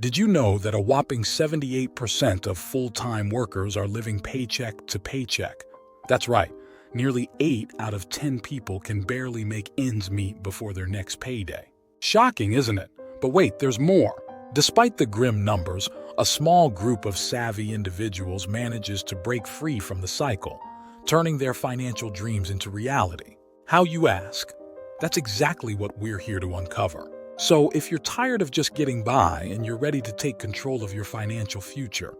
Did you know that a whopping 78% of full-time workers are living paycheck to paycheck? That's right, nearly 8 out of 10 people can barely make ends meet before their next payday. Shocking, isn't it? But wait, there's more. Despite the grim numbers, a small group of savvy individuals manages to break free from the cycle, turning their financial dreams into reality. How, you ask? That's exactly what we're here to uncover. So if you're tired of just getting by and you're ready to take control of your financial future,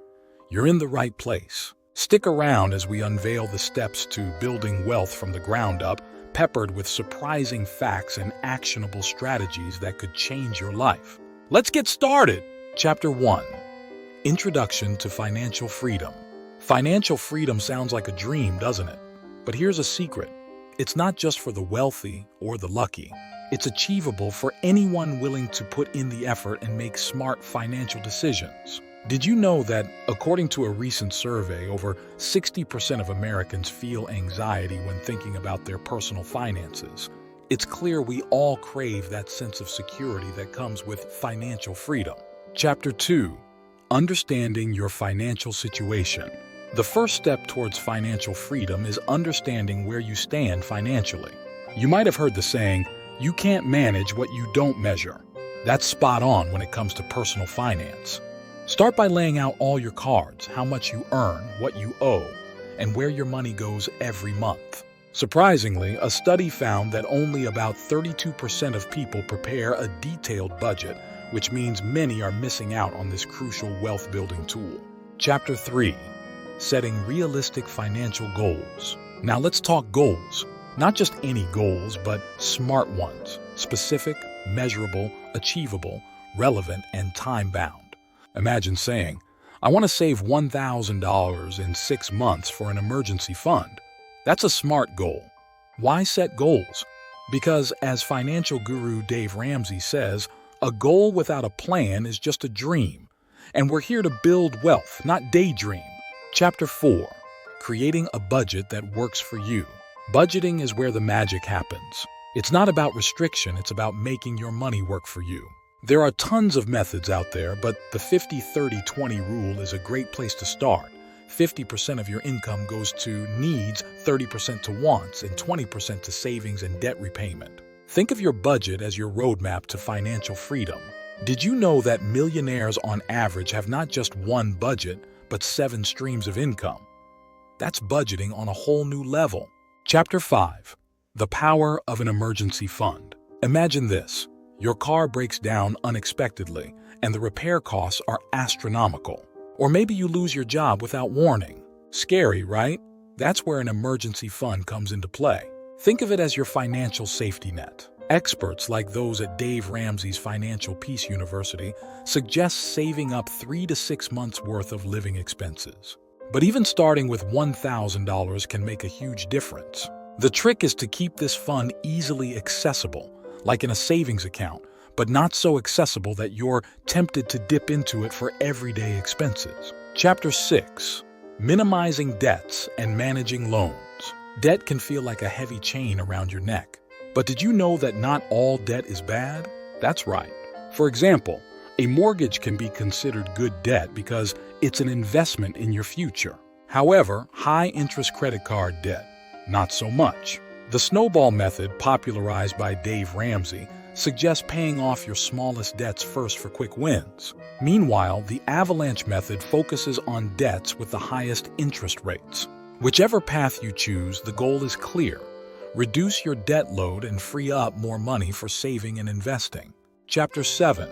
you're in the right place. Stick around as we unveil the steps to building wealth from the ground up, peppered with surprising facts and actionable strategies that could change your life. Let's get started! Chapter 1. Introduction to Financial Freedom. Financial freedom sounds like a dream, doesn't it? But here's a secret. It's not just for the wealthy or the lucky. It's achievable for anyone willing to put in the effort and make smart financial decisions. Did you know that, according to a recent survey, over 60% of Americans feel anxiety when thinking about their personal finances? It's clear we all crave that sense of security that comes with financial freedom. Chapter 2. Understanding your financial situation. The first step towards financial freedom is understanding where you stand financially. You might have heard the saying, "You can't manage what you don't measure." That's spot on when it comes to personal finance. Start by laying out all your cards, how much you earn, what you owe, and where your money goes every month. Surprisingly, a study found that only about 32% of people prepare a detailed budget, which means many are missing out on this crucial wealth-building tool. Chapter 3. Setting realistic financial goals. Now let's talk goals. Not just any goals, but smart ones. Specific, measurable, achievable, relevant, and time-bound. Imagine saying, "I want to save $1,000 in 6 months for an emergency fund." That's a smart goal. Why set goals? Because, as financial guru Dave Ramsey says, a goal without a plan is just a dream. And we're here to build wealth, not daydream. Chapter 4. Creating a budget that works for you. Budgeting is where the magic happens. It's not about restriction, it's about making your money work for you. There are tons of methods out there, but the 50-30-20 rule is a great place to start. 50% of your income goes to needs, 30% to wants, and 20% to savings and debt repayment. Think of your budget as your roadmap to financial freedom. Did you know that millionaires on average have not just one budget, but 7 streams of income? That's budgeting on a whole new level. Chapter 5. The Power of an Emergency Fund. Imagine this. Your car breaks down unexpectedly, and the repair costs are astronomical. Or maybe you lose your job without warning. Scary, right? That's where an emergency fund comes into play. Think of it as your financial safety net. Experts like those at Dave Ramsey's Financial Peace University suggest saving up 3 to 6 months' worth of living expenses. But even starting with $1,000 can make a huge difference. The trick is to keep this fund easily accessible, like in a savings account, but not so accessible that you're tempted to dip into it for everyday expenses. Chapter 6. Minimizing debts and managing loans. Debt can feel like a heavy chain around your neck. But did you know that not all debt is bad? That's right. For example, a mortgage can be considered good debt because it's an investment in your future. However, high-interest credit card debt, not so much. The snowball method, popularized by Dave Ramsey, suggests paying off your smallest debts first for quick wins. Meanwhile, the avalanche method focuses on debts with the highest interest rates. Whichever path you choose, the goal is clear. Reduce your debt load and free up more money for saving and investing. Chapter 7.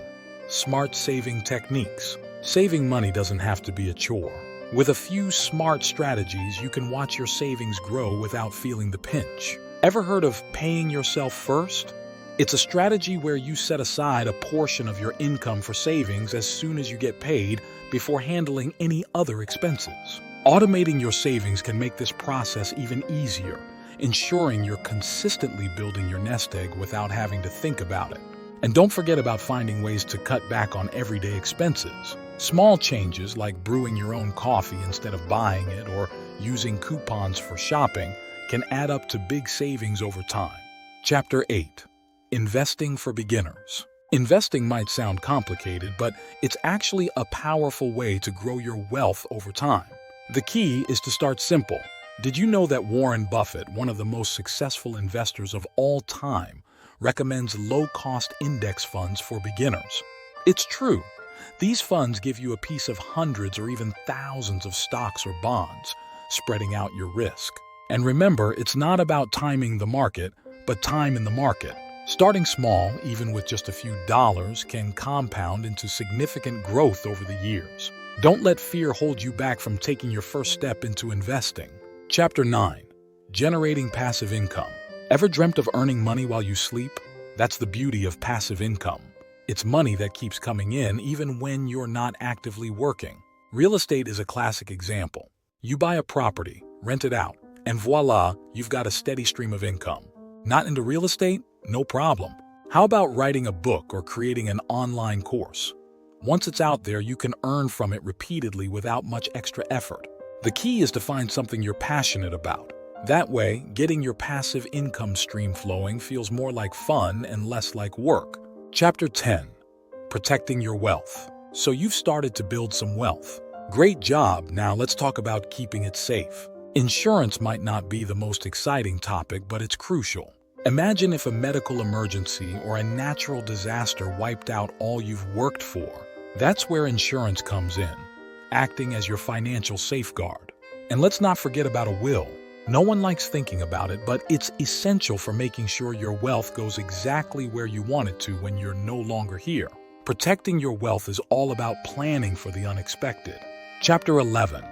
Smart Saving Techniques. Saving money doesn't have to be a chore. With a few smart strategies, you can watch your savings grow without feeling the pinch. Ever heard of paying yourself first? It's a strategy where you set aside a portion of your income for savings as soon as you get paid before handling any other expenses. Automating your savings can make this process even easier, ensuring you're consistently building your nest egg without having to think about it. And don't forget about finding ways to cut back on everyday expenses. Small changes like brewing your own coffee instead of buying it or using coupons for shopping can add up to big savings over time. Chapter 8. Investing for Beginners. Investing might sound complicated, but it's actually a powerful way to grow your wealth over time. The key is to start simple. Did you know that Warren Buffett, one of the most successful investors of all time, recommends low-cost index funds for beginners? It's true. These funds give you a piece of hundreds or even thousands of stocks or bonds, spreading out your risk. And remember, it's not about timing the market, but time in the market. Starting small, even with just a few dollars, can compound into significant growth over the years. Don't let fear hold you back from taking your first step into investing. Chapter 9. Generating passive income. Ever dreamt of earning money while you sleep? That's the beauty of passive income. It's money that keeps coming in even when you're not actively working. Real estate is a classic example. You buy a property, rent it out, and voila, you've got a steady stream of income. Not into real estate? No problem. How about writing a book or creating an online course? Once it's out there, you can earn from it repeatedly without much extra effort. The key is to find something you're passionate about. That way, getting your passive income stream flowing feels more like fun and less like work. Chapter 10. Protecting your wealth. So you've started to build some wealth. Great job. Now let's talk about keeping it safe. Insurance might not be the most exciting topic, but it's crucial. Imagine if a medical emergency or a natural disaster wiped out all you've worked for. That's where insurance comes in, acting as your financial safeguard. And let's not forget about a will. No one likes thinking about it, but it's essential for making sure your wealth goes exactly where you want it to when you're no longer here. Protecting your wealth is all about planning for the unexpected. Chapter 11.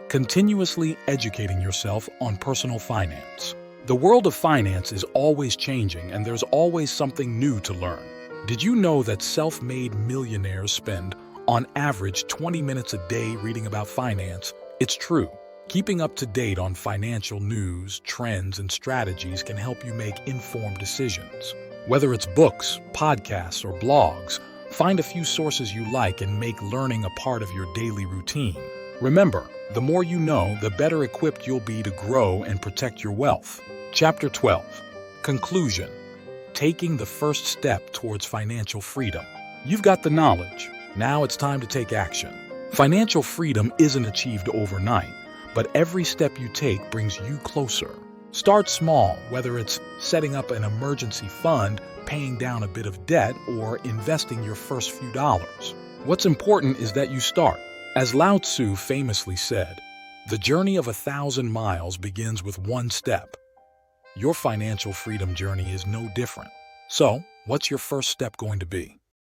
Continuously educating yourself on personal finance. The world of finance is always changing, and there's always something new to learn. Did you know that self-made millionaires spend, on average, 20 minutes a day reading about finance? It's true. Keeping up to date on financial news, trends, and strategies can help you make informed decisions. Whether it's books, podcasts, or blogs, find a few sources you like and make learning a part of your daily routine. Remember, the more you know, the better equipped you'll be to grow and protect your wealth. Chapter 12. Conclusion. Taking the first step towards financial freedom. You've got the knowledge. Now it's time to take action. Financial freedom isn't achieved overnight, but every step you take brings you closer. Start small, whether it's setting up an emergency fund, paying down a bit of debt, or investing your first few dollars. What's important is that you start. As Lao Tzu famously said, "The journey of 1,000 miles begins with one step." Your financial freedom journey is no different. So, what's your first step going to be?